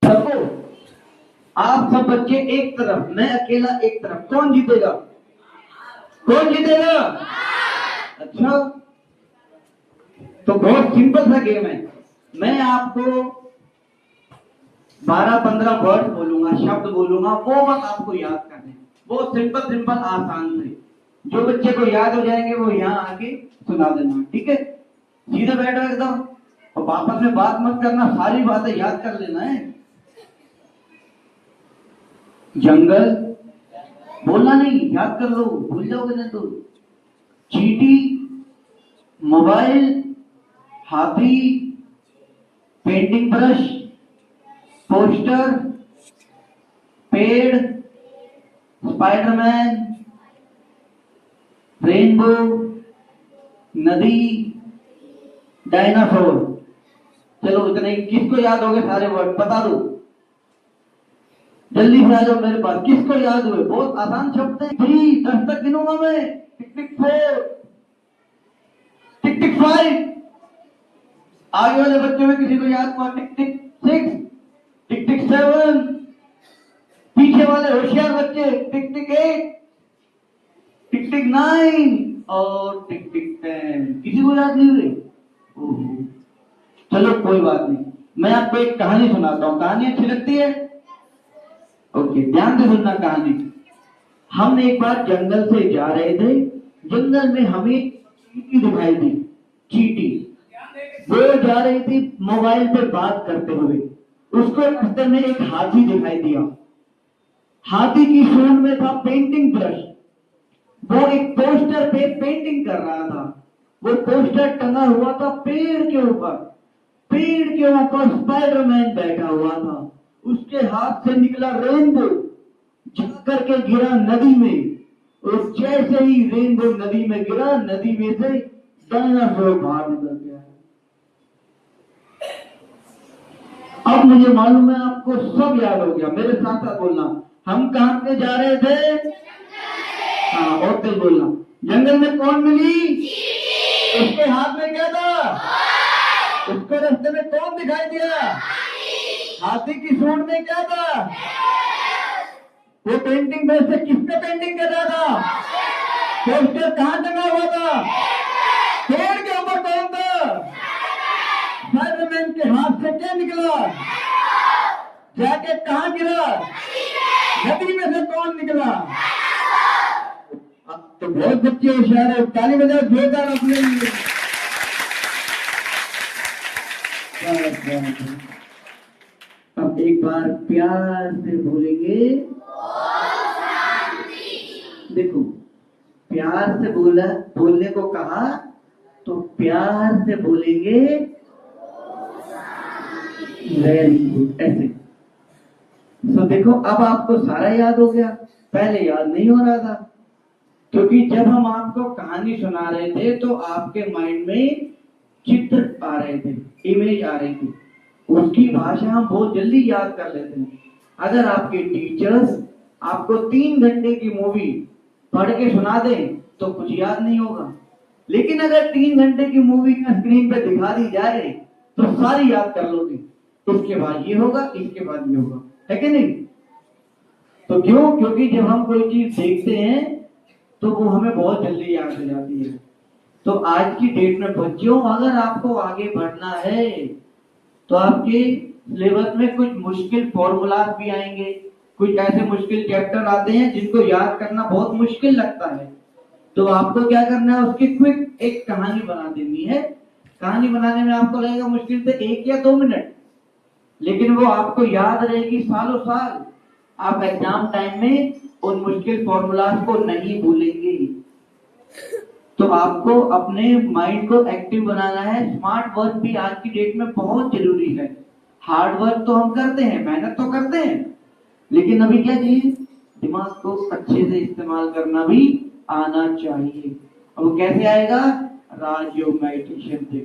सबको, आप सब बच्चे एक तरफ, मैं अकेला एक तरफ, कौन जीतेगा? कौन जीतेगा? अच्छा, तो बहुत सिंपल सा गेम है। मैं आपको 12-15 वर्ड बोलूंगा, शब्द बोलूंगा, वो बस आपको याद करने, बहुत सिंपल सिंपल आसान से। जो बच्चे को याद हो जाएंगे वो यहाँ आके सुना देना, ठीक है? सीधे बैठो एकदम, और वापस में बात मत करना, सारी बातें याद कर लेना है। जंगल बोलना नहीं, याद कर लो, भूल जाओगे नहीं तो। चींटी, मोबाइल, हाथी, पेंटिंग ब्रश, पोस्टर, पेड़, स्पाइडरमैन, रेनबो, नदी, डायनासोर। चलो इतने, किसको याद हो गए सारे वर्ड? बता दो, जल्दी से आ जाओ मेरे पास, किसको याद हुए? बहुत आसान शब्द है। 3, 10 तक गिनूंगा मैं। टिक टिक 4, टिक टिक 5, आगे वाले बच्चों में किसी को याद हुआ? टिक टिक 6, टिक टिक 7, पीछे वाले होशियार बच्चे टिक टिक 8, टिक टिक 9 और टिक टिक 10। किसी को याद नहीं हुए? चलो कोई बात नहीं, मैं आपको एक कहानी सुनाता हूँ। कहानी अच्छी लगती है? ओके, ध्यान से सुनना कहानी। हम एक बार जंगल से जा रहे थे, जंगल में हमें चींटी दिखाई दी। चींटी वो जा रही थी मोबाइल पे बात करते हुए, उसको रास्ते में एक हाथी दिखाई दिया। हाथी की सूंड में था पेंटिंग ब्रश, वो एक पोस्टर पे पेंटिंग कर रहा था। वो पोस्टर टंगा हुआ था पेड़ के ऊपर, पेड़ के ऊपर स्पाइडरमैन बैठा हुआ था। उसके हाथ से निकला रेनबो, जा करके गिरा नदी में, और जैसे ही रेनबो नदी में गिरा, नदी में से डायनासोर बाहर निकल गया। अब मुझे मालूम है आपको सब याद हो गया, मेरे साथ साथ बोलना। हम कहां पे जा रहे थे? हाँ, और तेज बोलना। जंगल में कौन मिली? उसके हाथ में क्या था? उसके रास्ते में कौन दिखाई दिया? हाथी की सूंड में क्या था? वो पेंटिंग में से किसने पेंटिंग कर रहा था? पोस्टर कहां टंगा हुआ था? पेड़ के ऊपर कौन था? स्पाइडरमैन के हाथ से क्या निकला? जैकेट कहां गिरा? नदी में से कौन निकला? तो बहुत बच्चे होशियार है, ताली बजाओ जोरदार अपने लिए। अब एक बार प्यार से बोलेंगे, देखो प्यार से बोला, बोलने को कहा तो प्यार से बोलेंगे, वेरी गुड, ऐसे। तो देखो अब आपको सारा याद हो गया, पहले याद नहीं हो रहा था, क्योंकि जब हम आपको कहानी सुना रहे थे तो आपके माइंड में चित्र आ रहे थे, इमेज आ रही थी, उसकी भाषा हम बहुत जल्दी याद कर लेते हैं। अगर आपके टीचर्स आपको 3 घंटे की मूवी पढ़ के सुना दें तो कुछ याद नहीं होगा, लेकिन अगर 3 घंटे की मूवी स्क्रीन पे दिखा दी जाए तो सारी याद कर लोगे। इसके बाद ये होगा, इसके बाद ये होगा, है कि नहीं? तो क्यों? क्योंकि जब हम कोई चीज देखते हैं तो वो हमें बहुत जल्दी याद हो जाती है। तो आज की डेट में बच्चों, अगर आपको आगे बढ़ना है तो आपके सिलेबस में कुछ मुश्किल फॉर्मूलाज भी आएंगे, कुछ ऐसे मुश्किल चैप्टर आते हैं जिनको याद करना बहुत मुश्किल लगता है। तो आपको क्या करना है, उसकी क्विक एक कहानी बना देनी है। कहानी बनाने में आपको लगेगा मुश्किल से 1 या 2 मिनट, लेकिन वो आपको याद रहेगी सालों साल। आप एग्जाम टाइम में उन मुश्किल फॉर्मूलाज को नहीं भूलेंगे। तो आपको अपने माइंड को एक्टिव बनाना है। स्मार्ट वर्क भी आज की डेट में बहुत जरूरी है। हार्ड वर्क तो हम करते हैं, मेहनत तो करते हैं, लेकिन अभी क्या चाहिए? दिमाग को अच्छे से इस्तेमाल करना भी आना चाहिए। अब वो कैसे आएगा? राजयोग मेडिटेशन से।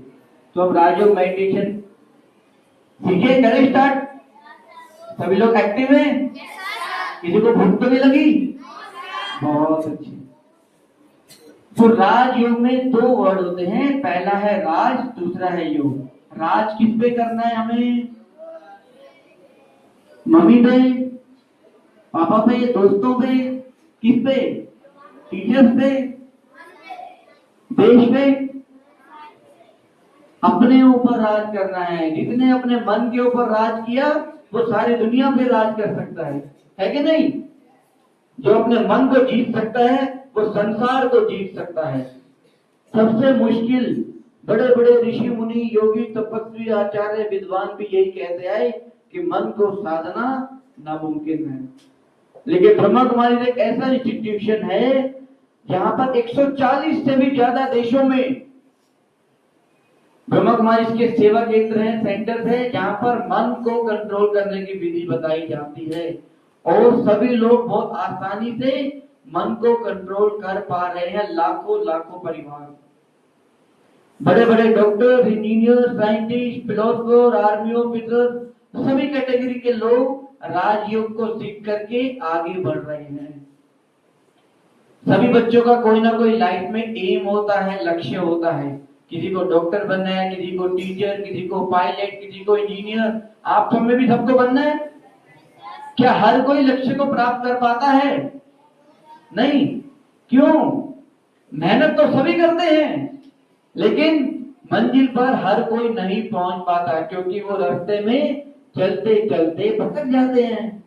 तो अब राजयोग मेडिटेशन सीखे, करें स्टार्ट। सभी लोग एक्टिव हैं? किसी को भूख तो नहीं लगी? बहुत अच्छी। तो राजयोग में 2 वर्ड होते हैं, पहला है राज, दूसरा है योग। राज किस पे करना है हमें? मम्मी पे, पापा पे, दोस्तों पे, किस पे? टीचर्स पे, देश पे। अपने ऊपर राज करना है। जिसने अपने मन के ऊपर राज किया वो सारी दुनिया पे राज कर सकता है कि नहीं? जो अपने मन को जीत सकता है वो संसार को जीत सकता है। सबसे मुश्किल, बड़े बड़े ऋषि मुनि, योगी, तपस्वी, आचार्य, विद्वान भी यही कहते आए कि मन को साधना नामुमकिन है। लेकिन ब्रह्मा कुमारी एक ऐसा इंस्टीट्यूशन है जहां पर 140 से भी ज्यादा देशों में ब्रह्मा कुमारी के सेवा केंद्र हैं, सेंटर है, जहां पर मन को कंट्रोल करने की विधि बताई जाती है और सभी लोग बहुत आसानी से मन को कंट्रोल कर पा रहे हैं। लाखों लाखों परिवार, बड़े बड़े doctor, engineer, scientist, philosopher, army officer, सभी कैटेगरी के लोग राजयोग को सीख करके आगे बढ़ रहे हैं। सभी बच्चों का कोई ना कोई लाइफ में एम होता है, लक्ष्य होता है। किसी को डॉक्टर बनना है, किसी को टीचर, किसी को पायलट, किसी को इंजीनियर। आप सब में भी सबको बनना है। क्या हर कोई लक्ष्य को प्राप्त कर पाता है? नहीं। क्यों? मेहनत तो सभी करते हैं, लेकिन मंजिल पर हर कोई नहीं पहुंच पाता, क्योंकि वो रास्ते में चलते चलते भटक जाते हैं।